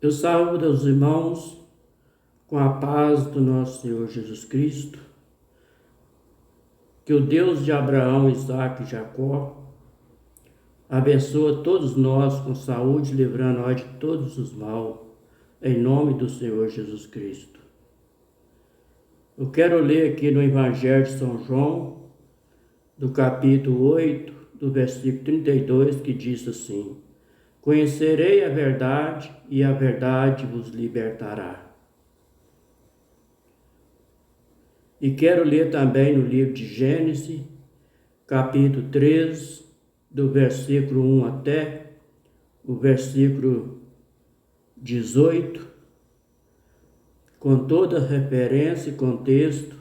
Eu saúdo os irmãos com a paz do nosso Senhor Jesus Cristo. Que o Deus de Abraão, Isaque e Jacó abençoe todos nós com saúde, livrando nós de todos os males, em nome do Senhor Jesus Cristo. Eu quero ler aqui no Evangelho de São João, do capítulo 8, do versículo 32, que diz assim: Conhecerei a verdade e a verdade vos libertará. E quero ler também no livro de Gênesis, capítulo 3, do versículo 1 até o versículo 18, com toda referência e contexto,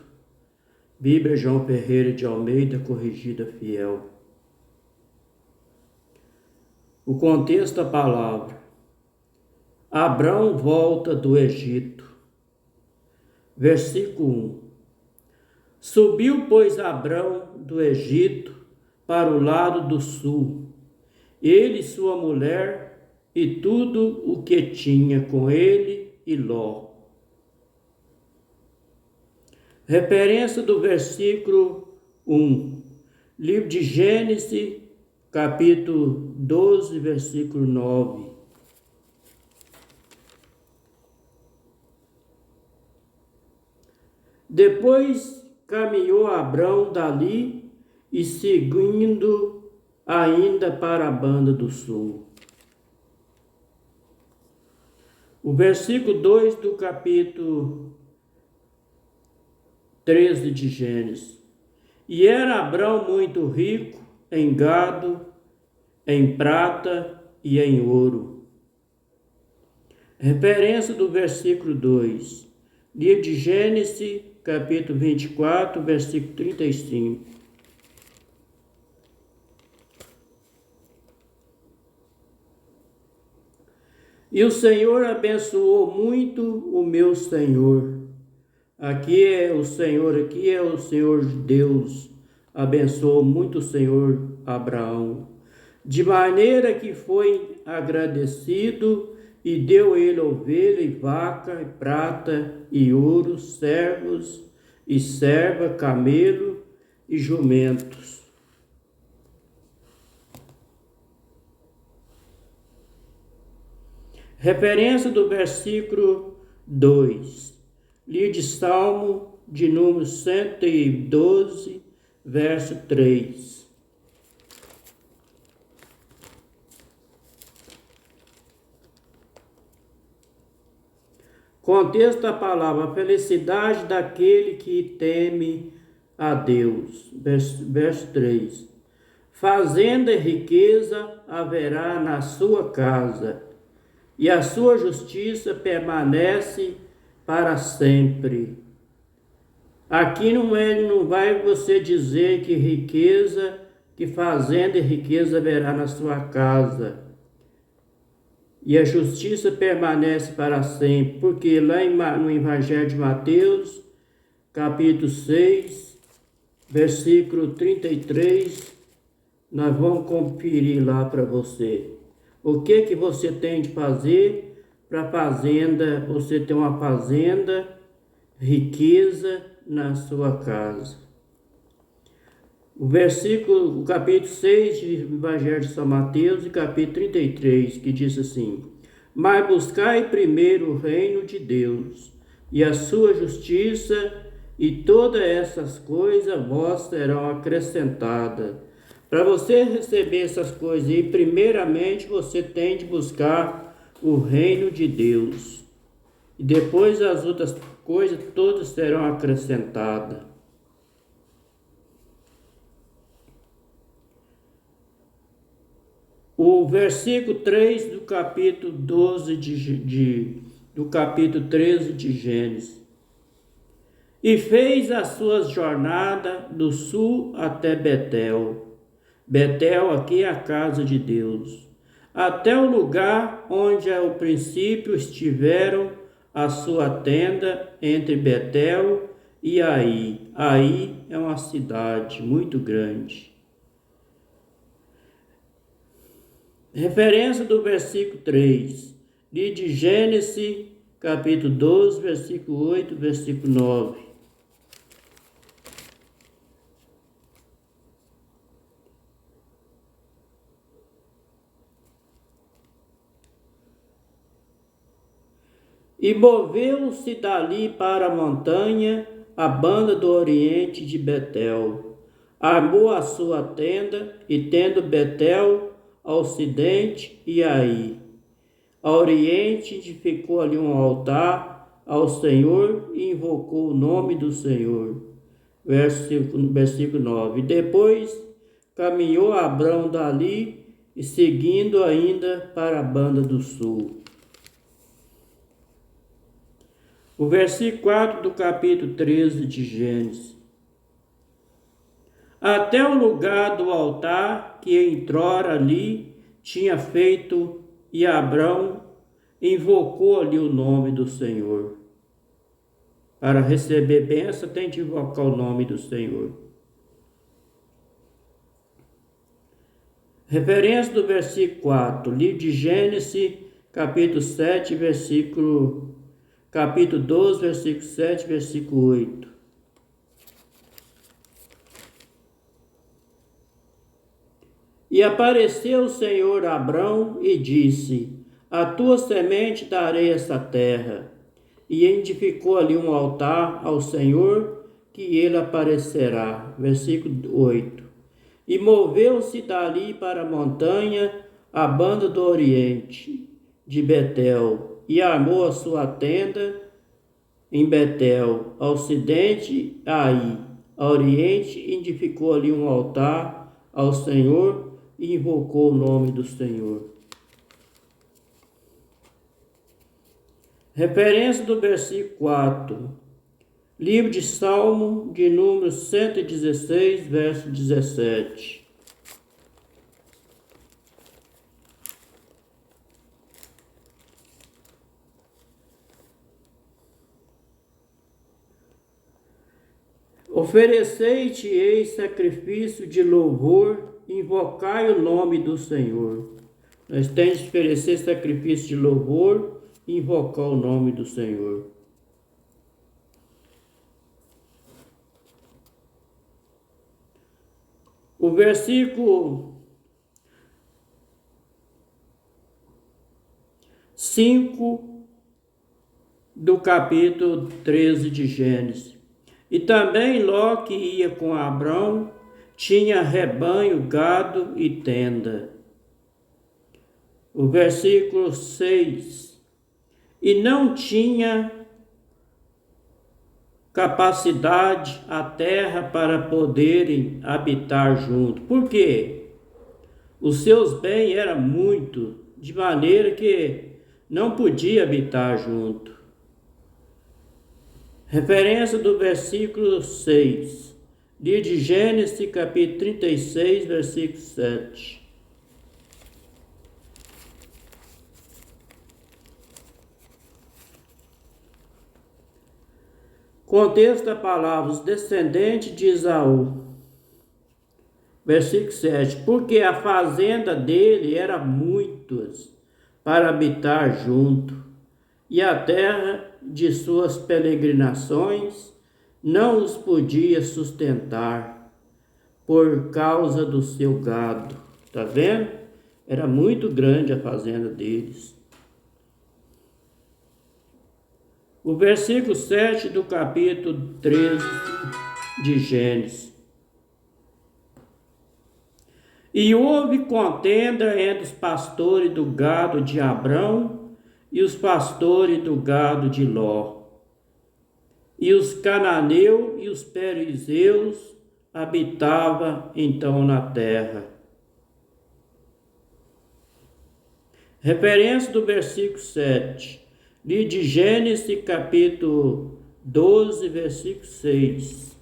Bíblia João Ferreira de Almeida, corrigida fiel. O contexto da palavra: Abrão volta do Egito. Versículo 1: Subiu, pois, Abrão do Egito para o lado do sul, ele e sua mulher e tudo o que tinha com ele, e Ló. Referência do versículo 1, livro de Gênesis, capítulo 12, versículo 9. Depois caminhou Abrão dali e seguindo ainda para a banda do sul. O versículo 2 do capítulo 13 de Gênesis. E era Abrão muito rico em gado, em prata e em ouro. Referência do versículo 2. Livro de Gênesis, capítulo 24, versículo 35. E o Senhor abençoou muito o meu Senhor. Aqui é o Senhor Deus. Abençoou muito o Senhor Abraão, de maneira que foi agradecido e deu ele ovelha e vaca, e prata e ouro, servos e serva, camelo e jumentos. Referência do versículo 2, livro de Salmo de número 112, verso 3. Contexto da palavra: a felicidade daquele que teme a Deus. Verso 3. Fazenda e riqueza haverá na sua casa, e a sua justiça permanece para sempre. Aqui não vai você dizer que riqueza, que fazenda e riqueza haverá na sua casa, e a justiça permanece para sempre, porque lá no Evangelho de Mateus, capítulo 6, versículo 33, nós vamos conferir lá para você. O que você tem de fazer para fazenda, você ter uma fazenda, riqueza na sua casa. O capítulo 6 do Evangelho de São Mateus e capítulo 33, que diz assim: Mas buscai primeiro o reino de Deus e a sua justiça, e todas essas coisas vós serão acrescentadas. Para você receber essas coisas, e primeiramente você tem de buscar o reino de Deus. E depois as outras coisas todas serão acrescentadas. O versículo 3 do capítulo 12 do capítulo 13 de Gênesis. E fez as suas jornadas do sul até Betel. Betel aqui é a casa de Deus. Até o lugar onde ao princípio estiveram a sua tenda entre Betel e Ai. Ai é uma cidade muito grande. Referência do versículo 3. Livro de Gênesis, capítulo 12, versículo 8, versículo 9. E moveu-se dali para a montanha, a banda do oriente de Betel. Armou a sua tenda, e tendo Betel ao ocidente e Ai ao oriente, edificou ali um altar ao Senhor e invocou o nome do Senhor. Versículo 9. Depois caminhou Abrão dali, e seguindo ainda para a banda do sul. O versículo 4 do capítulo 13 de Gênesis. Até o lugar do altar que outrora ali tinha feito, e Abrão invocou ali o nome do Senhor. Para receber bênção, tem de invocar o nome do Senhor. Referência do versículo 4, livro de Gênesis, capítulo 7, capítulo 12, versículo 7, versículo 8. E apareceu o Senhor a Abrão e disse: a tua semente darei essa terra. E edificou ali um altar ao Senhor, que ele aparecerá. Versículo 8. E moveu-se dali para a montanha, a banda do oriente de Betel, e armou a sua tenda em Betel, ao ocidente, Ai, ao oriente, edificou ali um altar ao Senhor, e invocou o nome do Senhor. Referência do versículo 4. Livro de Salmo, de número 116, verso 17. Oferecei-te-ei sacrifício de louvor, invocai o nome do Senhor. Nós temos de oferecer sacrifício de louvor e invocar o nome do Senhor. O versículo 5 do capítulo 13 de Gênesis. E também Ló, que ia com Abrão, tinha rebanho, gado e tenda. O versículo 6. E não tinha capacidade a terra para poderem habitar junto. Por quê? Os seus bens eram muito, de maneira que não podia habitar junto. Referência do versículo 6. Livro de Gênesis, capítulo 36, versículo 7. Contexto da palavra: os descendentes de Esaú. Versículo 7. Porque a fazenda dele era muitas para habitar junto, e a terra de suas peregrinações não os podia sustentar por causa do seu gado. Tá vendo? Era muito grande a fazenda deles. O versículo 7 do capítulo 13 de Gênesis. E houve contenda entre os pastores do gado de Abrão e os pastores do gado de Ló. E os cananeus e os perizeus habitavam então na terra. Referência do versículo 7. Livro de Gênesis, capítulo 12, versículo 6.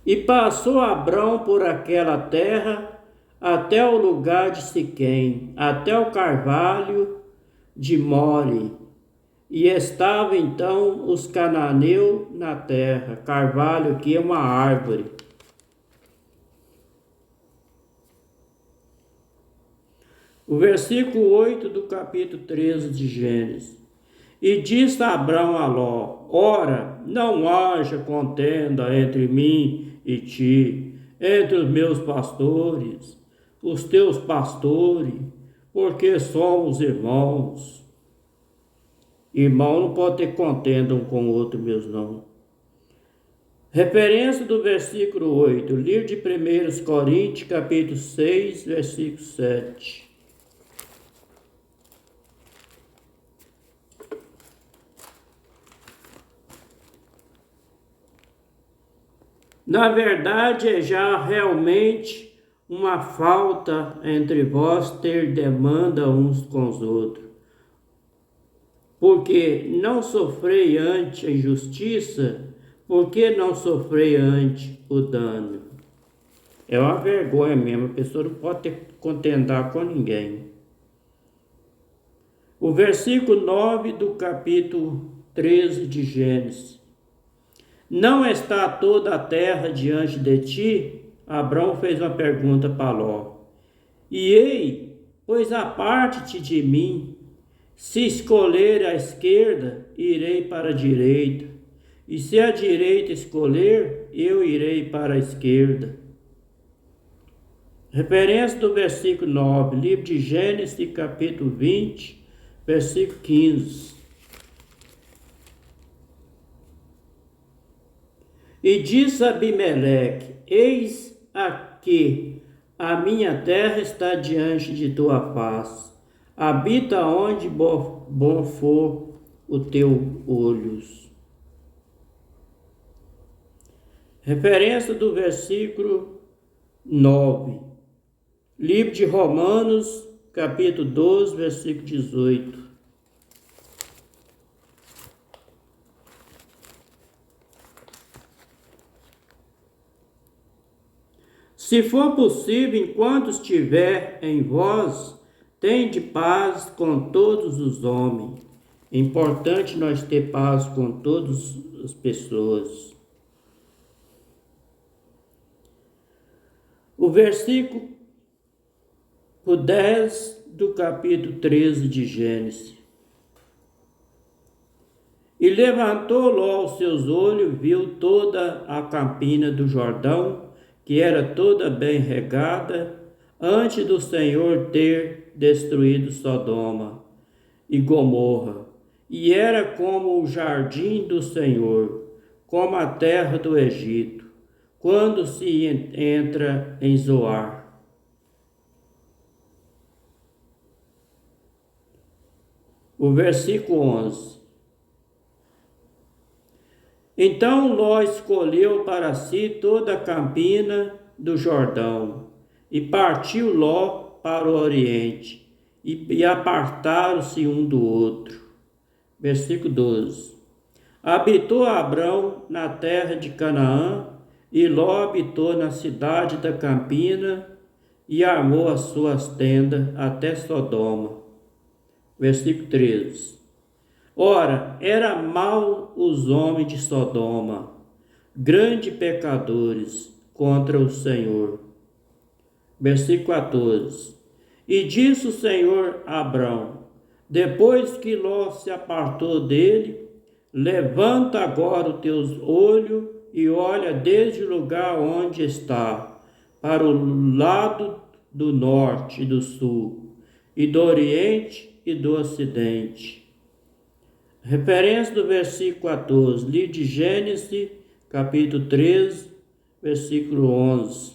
E passou Abrão por aquela terra até o lugar de Siquém, até o carvalho de More. E estavam então os cananeus na terra. Carvalho aqui é uma árvore. O versículo 8 do capítulo 13 de Gênesis. E disse Abrão a Ló: ora, não haja contenda entre mim e ti, entre os meus pastores, os teus pastores, porque somos irmãos. Irmão não pode ter contenda um com o outro, meus não. Referência do versículo 8, livro de 1 Coríntios, capítulo 6, versículo 7. Na verdade, é já realmente uma falta entre vós ter demanda uns com os outros. Porque não sofrei antes a injustiça, porque não sofrei antes o dano. É uma vergonha mesmo, a pessoa não pode ter contendar com ninguém. O versículo 9 do capítulo 13 de Gênesis. Não está toda a terra diante de ti? Abrão fez uma pergunta para Ló. E ei, pois aparte-te de mim. Se escolher a esquerda, irei para a direita. E se a direita escolher, eu irei para a esquerda. Referência do versículo 9, livro de Gênesis, capítulo 20, versículo 15. E disse Abimeleque: eis aqui, a minha terra está diante de tua face. Habita onde bom for o teu olhos. Referência do versículo 9. Livro de Romanos, capítulo 12, versículo 18. Se for possível, enquanto estiver em vós, tende paz com todos os homens. É importante nós ter paz com todas as pessoas. O versículo 10 do capítulo 13 de Gênesis. E levantou Ló os seus olhos, viu toda a campina do Jordão, que era toda bem regada, antes do Senhor ter destruído Sodoma e Gomorra. E era como o jardim do Senhor, como a terra do Egito, quando se entra em Zoar. O versículo 11. Então Ló escolheu para si toda a campina do Jordão, e partiu Ló para o oriente, e apartaram-se um do outro. Versículo 12. Habitou Abrão na terra de Canaã, e Ló habitou na cidade da campina, e armou as suas tendas até Sodoma. Versículo 13. Ora, era mau os homens de Sodoma, grandes pecadores contra o Senhor. Versículo 14. E disse o Senhor a Abrão, depois que Ló se apartou dele: levanta agora os teus olhos e olha desde o lugar onde está, para o lado do norte e do sul, e do oriente e do ocidente. Referência do versículo 14, livro de Gênesis, capítulo 13, versículo 11.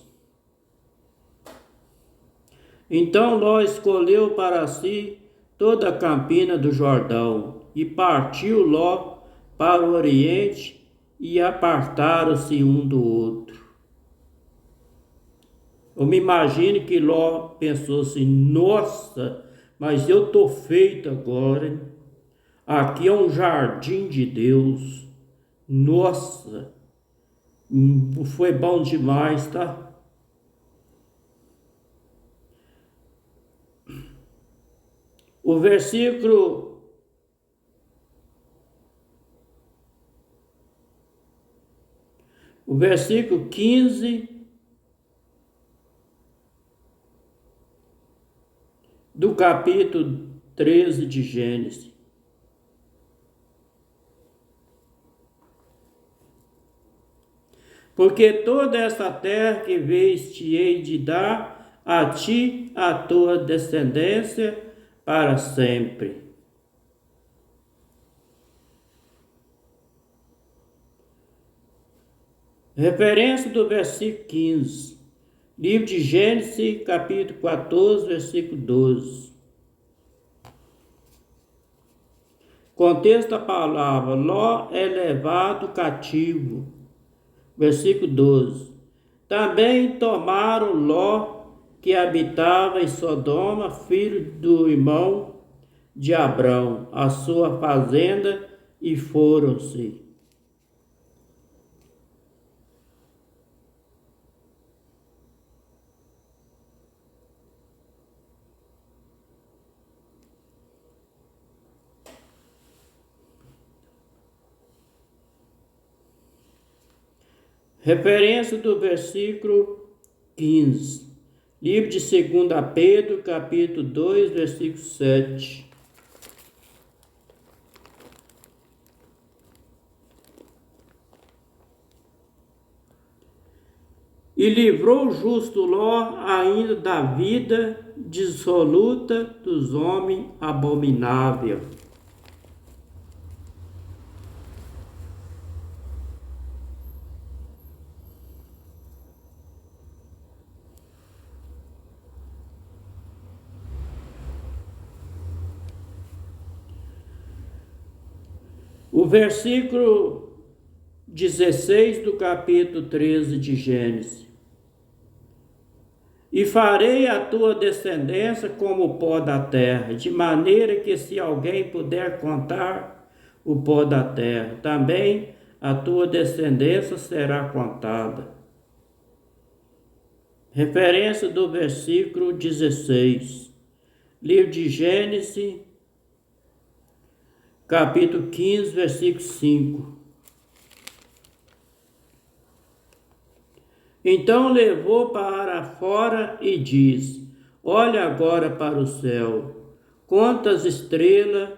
Então Ló escolheu para si toda a campina do Jordão, e partiu Ló para o oriente, e apartaram-se um do outro. Eu me imagino que Ló pensou assim: nossa, mas eu estou feito agora, hein? Aqui é um jardim de Deus. Nossa, foi bom demais, tá? O versículo 15 do capítulo 13 de Gênesis. Porque toda esta terra que vês te hei de dar a ti, a tua descendência, para sempre. Referência do versículo 15. Livro de Gênesis, capítulo 14, versículo 12. Contexto da palavra: Ló é levado cativo. Versículo 12. Também tomaram Ló, que habitava em Sodoma, filho do irmão de Abrão, a sua fazenda, e foram-se. Referência do versículo 15. Livro de 2 Pedro, capítulo 2, versículo 7. E livrou o justo Ló ainda da vida dissoluta dos homens abominável. O versículo 16 do capítulo 13 de Gênesis. E farei a tua descendência como o pó da terra, de maneira que se alguém puder contar o pó da terra, também a tua descendência será contada. Referência do versículo 16. Livro de Gênesis, capítulo 15, versículo 5. Então levou para fora e diz: Olha agora para o céu, quantas estrelas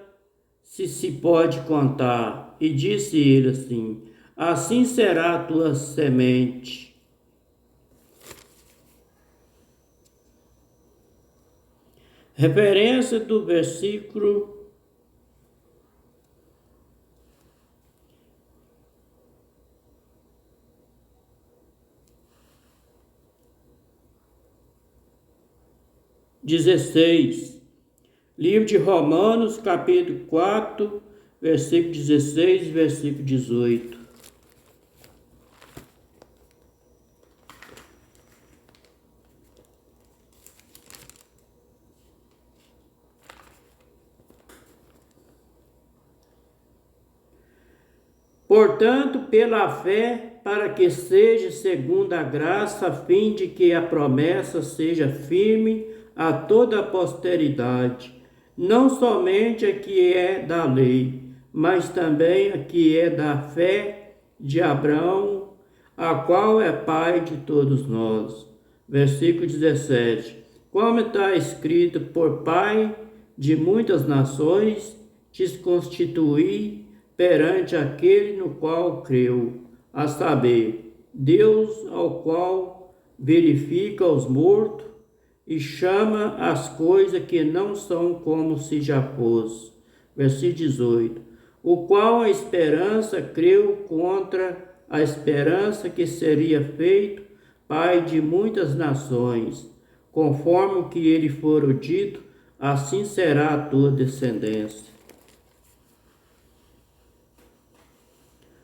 se pode contar. E disse ele assim: Assim será a tua semente. Referência do versículo 16. Livro de Romanos, capítulo 4, versículo 16 e versículo 18. Portanto, pela fé, para que seja segundo a graça, a fim de que a promessa seja firme a toda a posteridade, não somente a que é da lei, mas também a que é da fé de Abraão, a qual é pai de todos nós. Versículo 17. Como está escrito: por pai de muitas nações, te constituí perante aquele no qual creu, a saber, Deus, ao qual verifica os mortos e chama as coisas que não são como se já fosse. Versículo 18. O qual a esperança creu contra a esperança, que seria feito pai de muitas nações, conforme o que ele fora dito, assim será a tua descendência.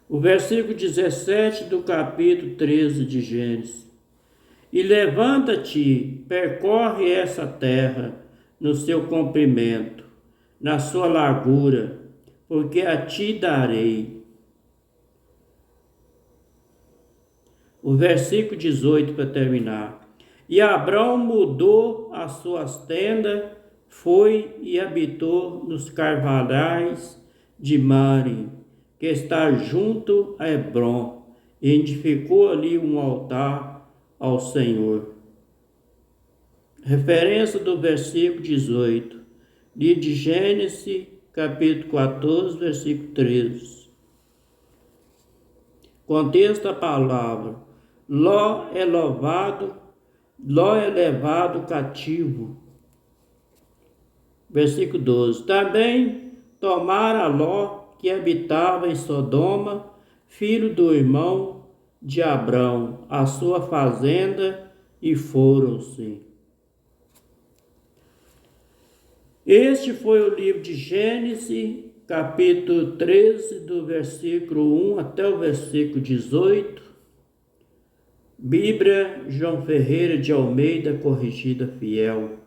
O versículo 17 do capítulo 13 de Gênesis. E levanta-te, percorre essa terra no seu comprimento, na sua largura, porque a ti darei. O versículo 18 para terminar. E Abrão mudou as suas tendas, foi e habitou nos carvalhais de Mare, que está junto a Hebrom, e edificou ali um altar ao Senhor. Referência do versículo 18. Livro de Gênesis, capítulo 14, versículo 13. Contexto da palavra. Ló é levado cativo. Versículo 12. Também tomara Ló, que habitava em Sodoma, filho do irmão de Abrão, a sua fazenda, e foram-se. Este foi o livro de Gênesis, capítulo 13, do versículo 1 até o versículo 18. Bíblia João Ferreira de Almeida, corrigida fiel.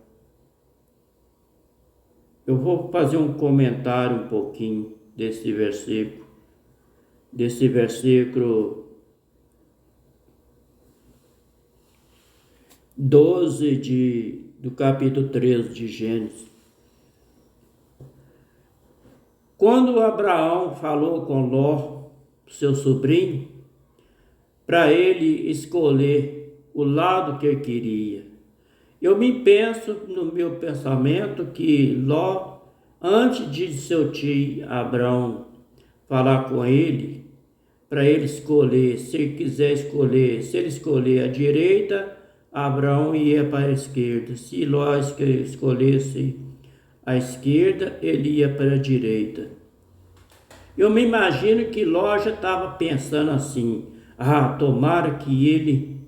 Eu vou fazer um comentário um pouquinho desse versículo. Desse versículo 12 do capítulo 13 de Gênesis. Quando Abraão falou com Ló, seu sobrinho, para ele escolher o lado que ele queria, eu me penso no meu pensamento que Ló, antes de seu tio Abraão falar com ele, para ele escolher, se ele quiser escolher, se ele escolher a direita, Abraão ia para a esquerda. Se Ló escolhesse a esquerda, ele ia para a direita. Eu me imagino que Ló já estava pensando assim: tomara que ele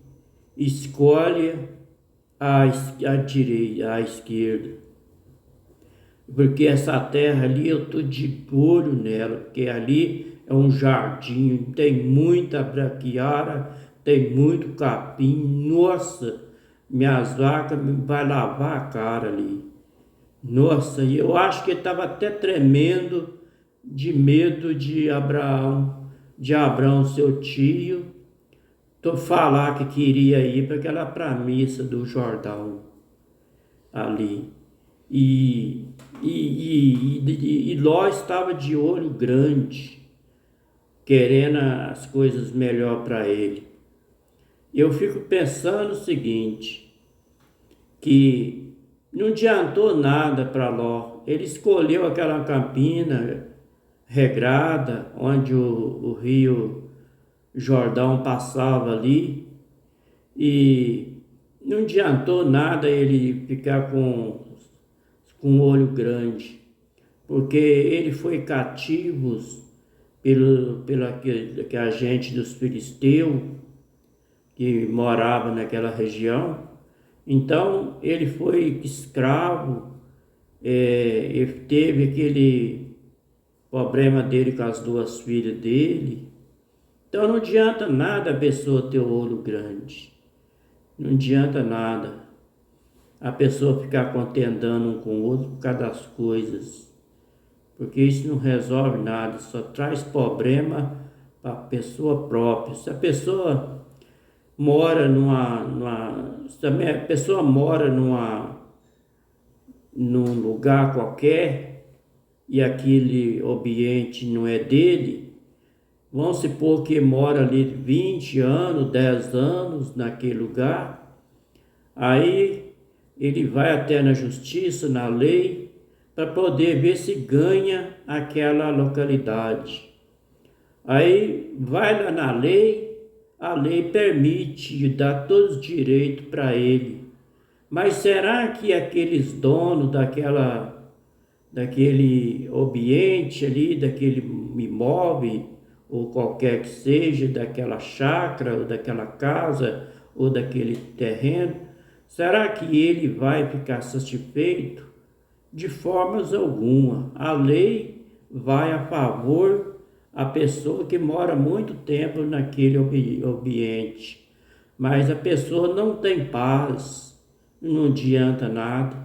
escolha a direita, a esquerda, porque essa terra ali eu estou de olho nela, porque ali é um jardim, tem muita braquiara, tem muito capim. Nossa, minhas vacas vai lavar a cara ali. Nossa, e eu acho que ele estava até tremendo de medo de Abraão, seu tio, falar que queria ir para aquela premissa do Jordão ali. E Ló estava de olho grande, querendo as coisas melhor para ele. Eu fico pensando o seguinte, que não adiantou nada para Ló. Ele escolheu aquela campina regrada, onde o rio Jordão passava ali, e não adiantou nada ele ficar com um olho grande, porque ele foi cativo pela gente dos filisteus que morava naquela região. Então ele foi escravo, ele teve aquele problema dele com as duas filhas dele. Então não adianta nada a pessoa ter o olho grande, não adianta nada a pessoa ficar contendendo um com o outro por causa das coisas, porque isso não resolve nada, só traz problema para a pessoa própria. Se a pessoa mora num lugar qualquer e aquele ambiente não é dele, vamos supor que mora ali 20 anos, 10 anos naquele lugar, aí ele vai até na justiça, na lei, para poder ver se ganha aquela localidade. Aí vai lá na lei, a lei permite dar todos os direitos para ele. Mas será que aqueles donos daquele ambiente ali, daquele imóvel, ou qualquer que seja, daquela chácara, ou daquela casa, ou daquele terreno, será que ele vai ficar satisfeito? De formas alguma. A lei vai a favor a pessoa que mora muito tempo naquele ambiente, mas a pessoa não tem paz, não adianta nada.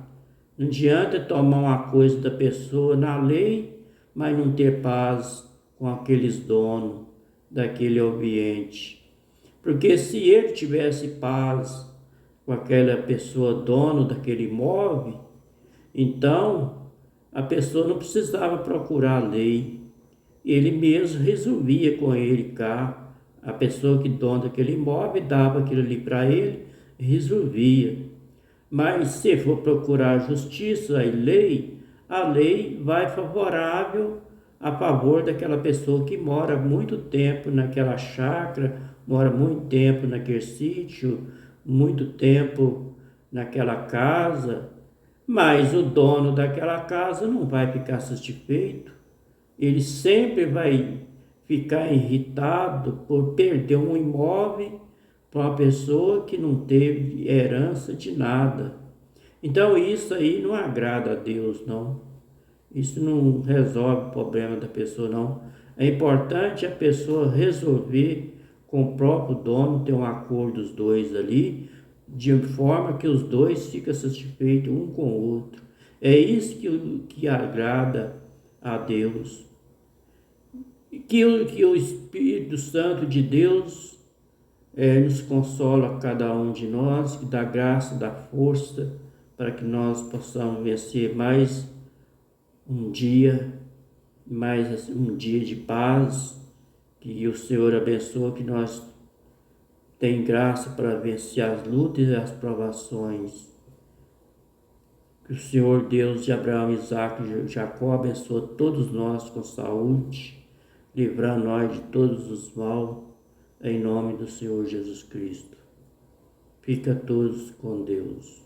Não adianta tomar uma coisa da pessoa na lei, mas não ter paz com aqueles donos daquele ambiente. Porque se ele tivesse paz com aquela pessoa dono daquele imóvel, então a pessoa não precisava procurar a lei. Ele mesmo resolvia com ele cá. A pessoa que dona daquele imóvel dava aquilo ali para ele, resolvia. Mas se for procurar justiça e lei, a lei vai favorável a favor daquela pessoa que mora muito tempo naquela chácara, mora muito tempo naquele sítio, muito tempo naquela casa, mas o dono daquela casa não vai ficar satisfeito. Ele sempre vai ficar irritado por perder um imóvel para uma pessoa que não teve herança de nada. Então isso aí não agrada a Deus, não. Isso não resolve o problema da pessoa, não. É importante a pessoa resolver com o próprio dono, ter um acordo dos dois ali, de forma que os dois ficam satisfeitos um com o outro. É isso que agrada a Deus. Que o Espírito Santo de Deus nos consola a cada um de nós, que dá graça, dá força, para que nós possamos vencer mais um dia de paz, que o Senhor abençoe, que nós tenhamos graça para vencer as lutas e as provações. Que o Senhor Deus de Abraão, Isaque e Jacó abençoe todos nós com saúde, livrando nós de todos os mal, em nome do Senhor Jesus Cristo. Fica todos com Deus.